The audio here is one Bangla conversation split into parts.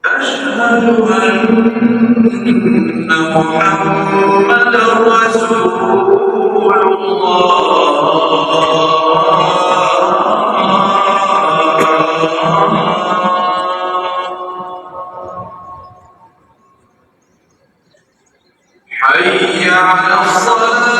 أشهد أن محمدا رسول حي على حي على حي على حي على الصلاة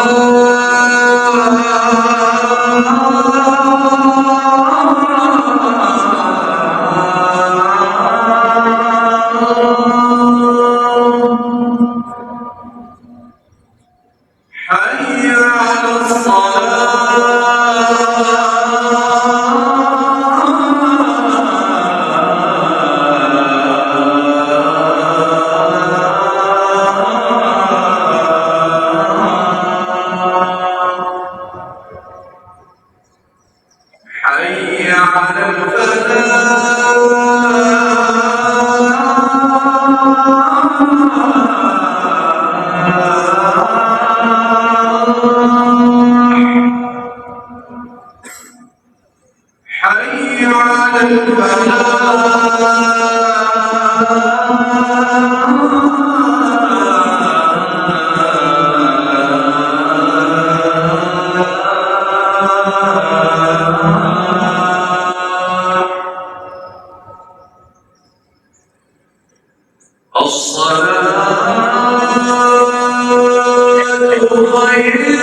خير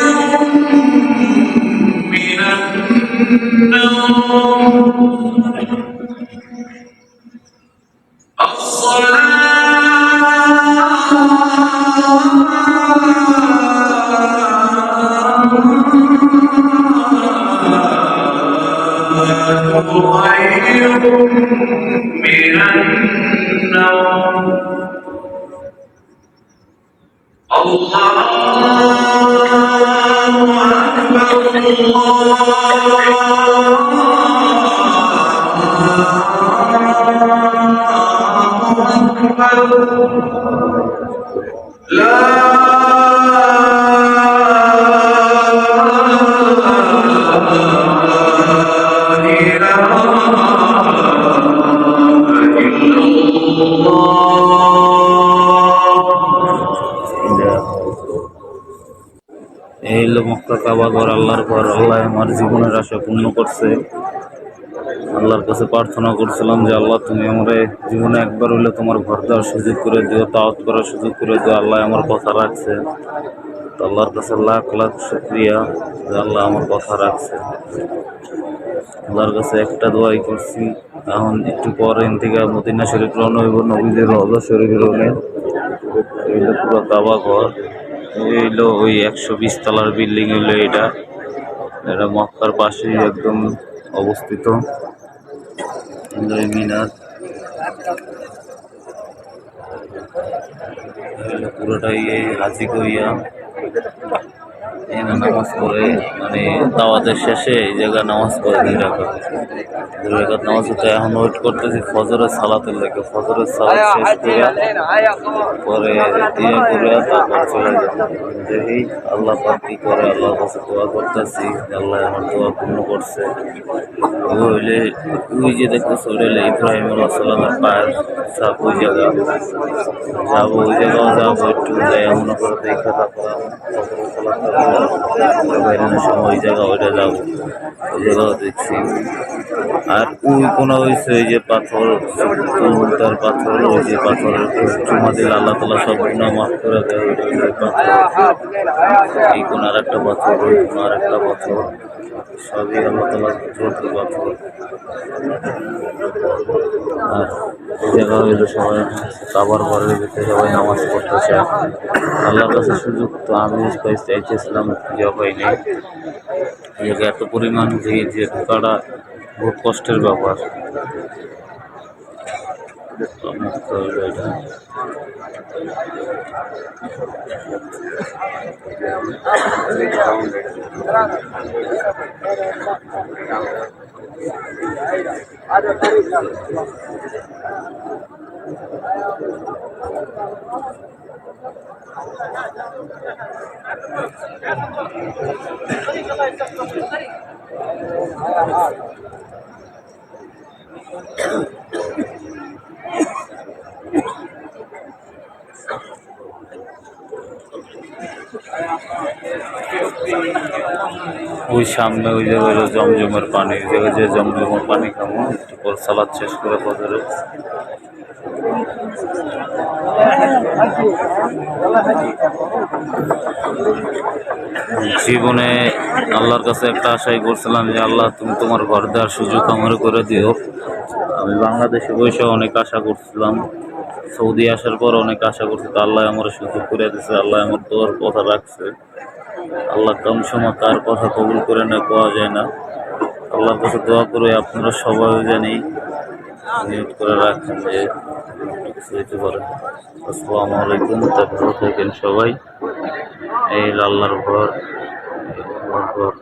من النوم خير من النوم الله أكبر لا এই হলো মক্কা কাবা ঘর, আল্লাহর ঘর। আল্লাহ আমার জীবনের আশা পূর্ণ করছে। আল্লাহর কাছে প্রার্থনা করছিলাম যে আল্লাহ তুমি আমার জীবনে একবার হইলে তোমার ঘর দেওয়ার সুযোগ করে দিও, তাওয়াত করার সুযোগ করে দিও। আল্লাহ আমার কথা রাখছে। তো আল্লাহর কাছে লাখ লাখ শুকরিয়া যে আল্লাহ আমার কথা রাখছে। আল্লাহর কাছে একটা দোয়াই করছি, এখন একটু পরে থেকে মদিনা শরীফ রওনা হইব, নবীদের রওজা শরীফ রওনা। এইলো পুরো কাবা ঘর, এইলো ওই 120 তলার বিল্ডিং হইলো এটা। এটা মক্কার পাশেই একদম অবস্থিত। মিনার পুরোটাই এই হাজি কইয়া এখানে নামাজ পড়ে, মানে দাওয়াতের শেষে এই জায়গায় নামাজ পড়ে 2 রাকাত নামাজ হচ্ছে। এখন ওয়েট করতেছি ফজরের সালাতের লাগে। ফজরের সালাত শেষ করে পরে করে তারপর চলে যাবো। দেখি আল্লাহ পাক কি করে। আল্লাহর কাছে দোয়া করতেছি, আল্লাহ আমার দোয়া পূর্ণ করছে। হইলে ওই যে দেখতেছে ওইটা হলে ইব্রাহিম আলাইহিস সালামের পায়ের ছাপ। ওই জায়গা যাবো, ওই জায়গাও যাবো, একটু যাই মনে করে দেখে তারপর বাইরের সময় ওই জায়গা ওইটা যাবো, ওই জায়গাও দেখছি। আর ওই কোনো হয়েছে ওই যে পাথর, তার পাথর, ওই যে পাথরের চুমা দিলে আল্লাহ তালা সব গুণা মাফ করে দেয়। ওই পাথর, এই কোন আর একটা পাথর, ওই কোন আর একটা পাথর, সবই আল্লাহ তালা ছোট পাথর। আর এই জায়গা হইলো সবাই কাবার ঘরের ভিতরে সবাই নামাজ পড়তেছে। আল্লাহর কাছে সুযোগ তো আমি চাইতেছিলাম, খুঁজে পাইনি। এত পরিমাণ যে ঢোকাটা বহুত কষ্টের ব্যাপার। ওই সামনে ওই জায়গায় হলো জমজমের পানি, ওই জায়গায় যে জমজমের পানি খামো একটু পর সালাদ শেষ করে ফজরে। জীবনে আল্লাহর কাছে একটা আশাই করছিলাম যে আল্লাহ তুমি তোমার ঘর দেওয়ার সুযোগ আমার করে দিও। আমি বাংলাদেশে বসে অনেক আশা করছিলাম, সৌদি আসার পর অনেক আশা করছি, তো আল্লাহ আমার সুযোগ করে দিয়েছে, আল্লাহ আমার দোয়ার কথা রাখছে। আল্লাহ কম সময় কার কথা কবুল করে না পাওয়া যায় না। আল্লাহর কাছে দোয়া করে আপনারা সবাই জানি নিয়ত করে রাখছেন যে কিছু হইতে পারে। আসসালামু আলাইকুম, তা ভালো থাকেন সবাই। এই আল্লাহর ঘর, এই আল্লাহর ঘর।